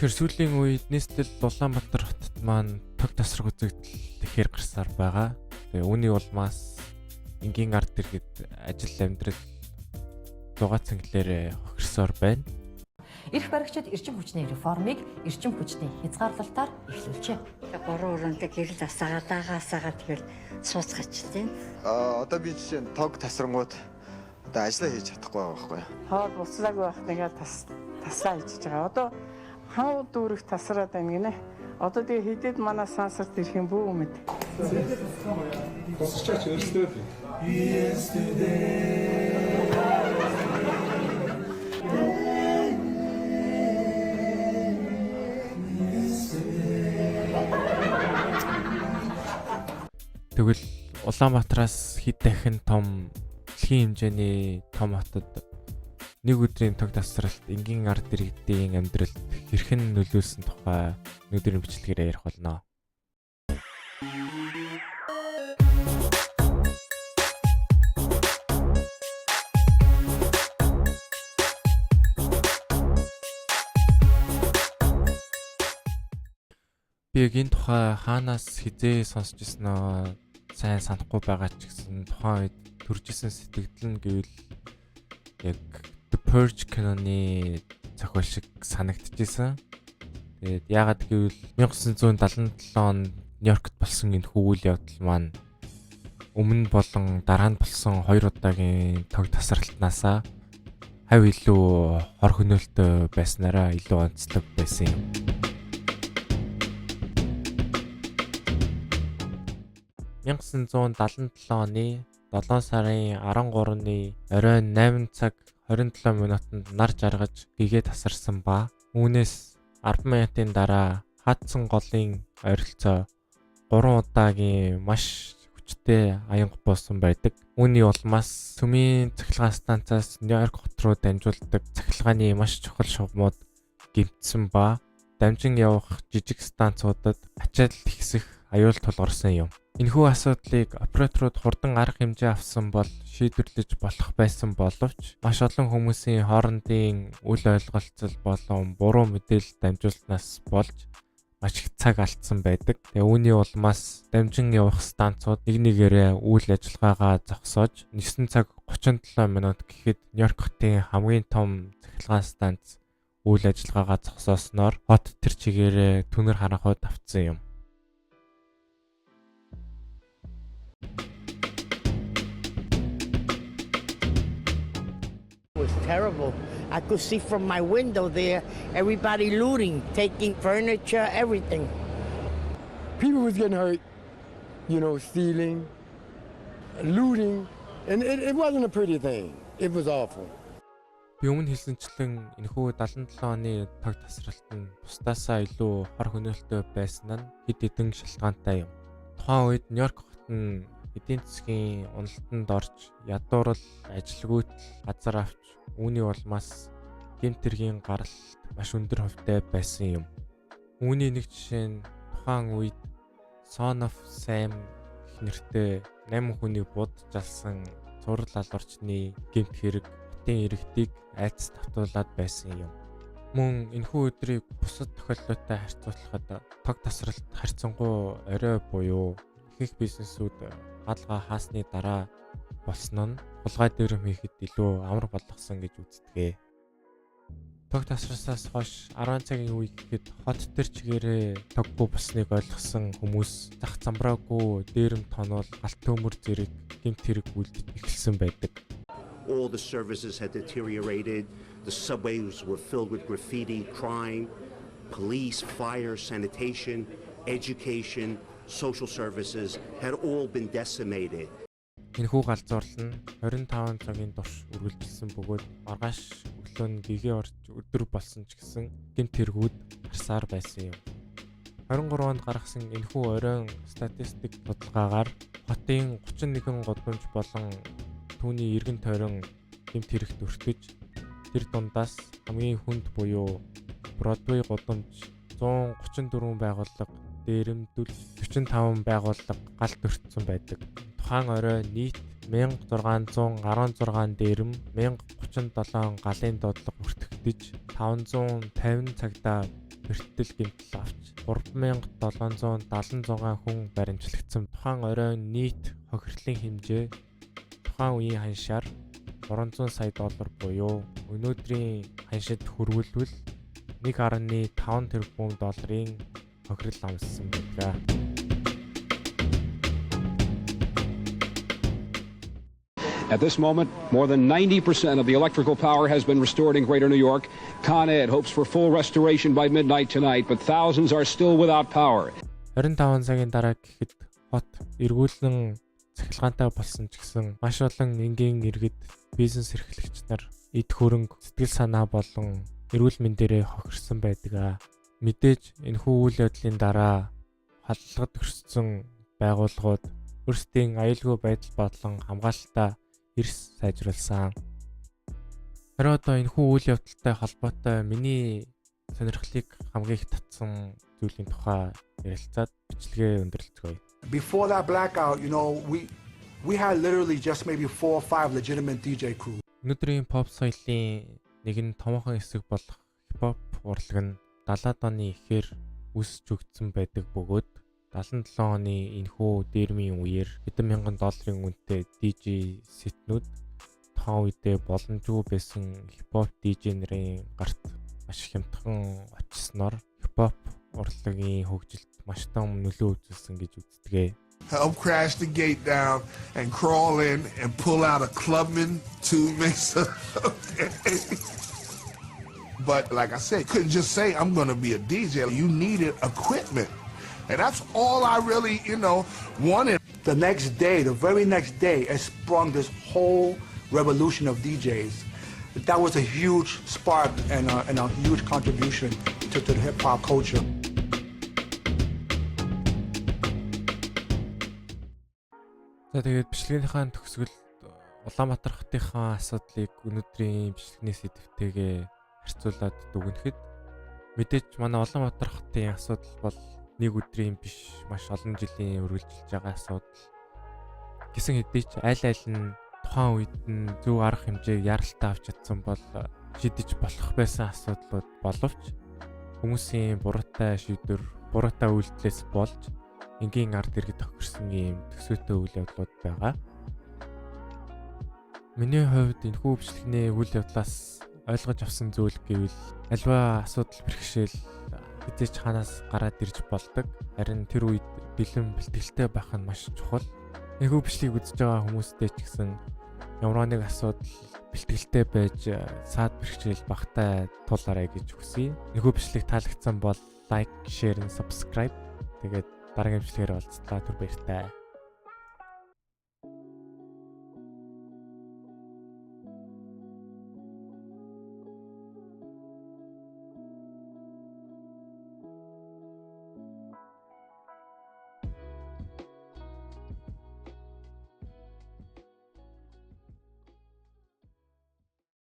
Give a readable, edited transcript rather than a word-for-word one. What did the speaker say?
Тэгэхээр сүүлийн үед нийслэл Улаанбаатар хотод маань тог тасрах үзэгдэл ихээр гарсаар байгаа. Тэгээ үүний улмаас энгийн ард иргэд ажил амьдрал дугаа цэнгэлээр хохирсоор байна. Эрх баригчид эрчим хүчний реформыг эрчим хүчний хязгаарлалтаар эхлүүлжээ. 3 өрөөндөө гэрэл асаагаасаа тэгэл сууцгаачлаа. Одоо би жишээ нь тог тасрангууд одоо ажиллаа хийж чадахгүй байгаа байхгүй юу? Хоол буцлаагүй байхад ингээ таслаа хийж байгаа. Одоо хаа дүүрэх тасраад байна гинэ. Одоо тэгээ хидэд манай сансарт ирэх юм бүү мэд. Босчаач өөрсдөө. Тэгвэл Улаанбаатараас хэд дахин том дэлхийн хэмжээний том хотод нэг өдрийн тог тасралт энгийн ард иргэдийн амьдралд хэрхэн нөлөөлсөн тухай өнөөдрийн бичлэгээр ярих болно. Би энэ тухай хаанаас хизээ сонсч ирсэн сайн санахгүй байгаа ч гэсэн тухайн үед төржсэн сэтгэл нь гэвэл яг The Purge киноны зохиол шиг санагдчихсэн. Тэгээд яагаад гэвэл 1977 онд Нью-Йоркт болсон энэ үйл явдал маань өмнө болон дараа нь болсон 2 удаагийн тог тасралтнаасаа хав илүү хор хөнөөлтөй байснараа илүү онцлог байсан юм. 1977 оны 7 сарын 13-ны оройн 8 цаг 27 минутанд нар жаргаж гэгээ тасарсан ба үүнээс 10 минутын дараа хаадсан голын ойролцоо 3 удаагийн маш хүчтэй аянга буусан байдаг. Үүний улмаас Цөмийн цахилгаан станцаас Нью-Йорк хот руу дамжуулдаг цахилгааны маш чухал шугамуд гэмтсэн ба дамжин явах жижиг станцуудад ачаал ихсэх аюул тулгарсан юм. Энэхүү асуудлыг операторууд хурдан арга хэмжээ авсан бол шийдвэрлэж болох байсан боловч маш олон хүмүүсийн хоорондын үл ойлголцол болон буруу мэдээлэл дамжуулснаас болж маш их цаг алдсан байдаг. Тэгээ үүний улмаас дамжин явах станцууд нэг нэгээрээ үйл ажиллагаагаа зогсоож 9 цаг 37 минут гэхэд Нью-Йорк хотын хамгийн том цахилгаан станц үйл ажиллагаагаа зогсоосноор хот тэр чигээрээ түнэр харанхуйд автсан юм. It was terrible. I could see from my window there everybody looting, taking furniture, everything. People was getting hurt, stealing, looting, and it wasn't a pretty thing. It was awful. Би өмнө хэлсэнчлэн энэхүү 77 оны тог тасралт нь бусдаасаа илүү хор хөнөөлтөй байсан нь хэд хэдэн шалтгаантай юм. Тухайн үед Нью-Йорк хот нь эдийн засгийн уналтанд орж ядуурл, ажилгүйтэл газар авч үүний улмаас гэмт хэргийн гаралт маш өндөр хувьтай байсан юм. Үүний нэг жишээ нь тухайн үед Son of Sam гэх нэртэй 8 хүний бууд жалсан цуврал алуурчны гэмт хэрэг хотын иргэдийг айдас татуулаад байсан юм. Мөн энэхүү өдрийг бусад тохиолдлуудтай харьцуулахад тог тасралт харьцангуй орой буюу ихэнх бизнесүүд гадалгаа хаасны дараа болсон нь хулгай дэрэм хийхэд илүү амар болгосон гэж үздэг. Тог тасраснаас хойш 10 цагийн үе гэхэд хот төр чигээрээ тоггүй болсныг ойлгосон хүмүүс зах замбраагүй дээрэм тонол галт төмөр зэрэг гэмт хэрэг үлдэж эхэлсэн байдаг. All the services had deteriorated. The subways were filled with graffiti, crime, police, fire, sanitation, education, social services had all been decimated. Энэхүү галзуурл нь 25 цагийн турш үргэлжилсэн бөгөөд маргааш өглөө нь гэгээ орж өдөр болсон ч гэсэн гэмт хэрэгүүд гарсаар байсан юм. 23 онд гаргасан энэхүү оройн статистик судалгаагаар хотын 31 гудамж болон түүний эргэн тойрон гэмт хэрэгт өртөж тэр дундаас хамгийн хүнд буюу Бродвей гудамж 134 байгууллага, дээрэмдүүл 45 байгууллага галт өртсөн байдаг. Тухайн орой нийт 1616 дээрэм, 1037 галын дуудлага өртөгдөж 550 цагдаа бэртэл гэмтэл авч 3776 хүн баримтлагдсан. Тухайн оройн нийт хохирлын хэмжээ тухайн үеийн ханшаар 300 сая доллар буюу өнөөдрийн ханшид хүргүүлвэл 1.5 тэрбум долларын хохирол амссан байдаг. At this moment, more than 90% of the electrical power has been restored in Greater New York. Con Ed hopes for full restoration by midnight tonight, but thousands are still without power. 25 цагийн дараа гэхэд хот эргүүлэн цахилгаантай болсон ч гэсэн маш олон энгийн иргэд, бизнес эрхлэгч нар эд хөрөнгө, сэтгэл санаа болон эрүүл мэндээрээ хохирсон байдаг. Мэдээж энэхүү үйл явдлын дараа халдлагад өрссөн байгууллагууд өөрсдийн аюулгүй байдал болон хамгаалалтаа эрс сайжруулсан. Харин одоо энэхүү үйл явдалтай холбоотой миний сонирхлыг хамгийн их татсан зүйлийн тухай ярилцаад бичлэгээ өндөрлөцгөөе. Before that blackout, you know, we had literally just maybe 4 or 5 legitimate DJ crews. Өнөөдрийн pop соёлын нэгэн томоохон хэсэг болох хипхоп урлаг нь 70-аад оны эхээр үсэж өгдсөн байдаг бөгөөд 77 оны энэхүү дээрмийн үеэр хэдэн мянган долларын үнэтэй DJ сетнүүд тухайн үедээ боломжгүй байсан хипхоп DJ нарын гарт маш хямдхан очисноор хипхоп урлагийн хөгжилд маш том нөлөө үзүүлсэн гэж үздэг. Help crash the gate down and crawl in and pull out a clubman to mix up. But like I said, couldn't just say I'm going to be a DJ. You needed equipment. And that's all I really, wanted. The next day, the very next day, it sprung this whole revolution of DJs. That was a huge spark and a huge contribution to the hip-hop culture. За тэгээд бичлэгийнхаа төгсгөл Улаанбаатар хотынхаа асуудлыг өнөөдрийн бичлэгний сэдвтэйгээ харьцуулаад дүгнэхэд мэдээж манай Улаанбаатар хотын асуудал бол нэг өдрийн биш маш олон жилийн үргэлжилж байгаа асуудал. Гэсэн хэдий ч аль нь тухайн үед нь зөв арга хэмжээг яралтай авч чадсан бол шийдэж болох байсан асуудлууд боловч хүмүүсийн буруутай шийдвэр, буруутай үйлдэлээс болж энгийн ард иргэд тохирсон юм төсөөтэй үйл явдлууд байгаа. Миний хувьд энэхүү бичлэгний үйл явдлаас ойлгож авсан зүйл гэвэл альва асуудал бэрхшээл хэзээ ч ханаас гараад ирж болдог. Харин тэр үед бэлэн бэлтгэлтэй байх нь маш чухал. Энэхүү бичлэгийг үзэж байгаа хүмүүстээ ч гэсэн ямар нэг асуудал бэлтгэлтэй байж саад бэрхшээл багтай тулаарай гэж хүсье. Энэхүү бичлэг таалагдсан бол лайк, шеэр, subscribe. Тэгээд дараагийн бичлэгээр уулзлаа. Түр баяртай.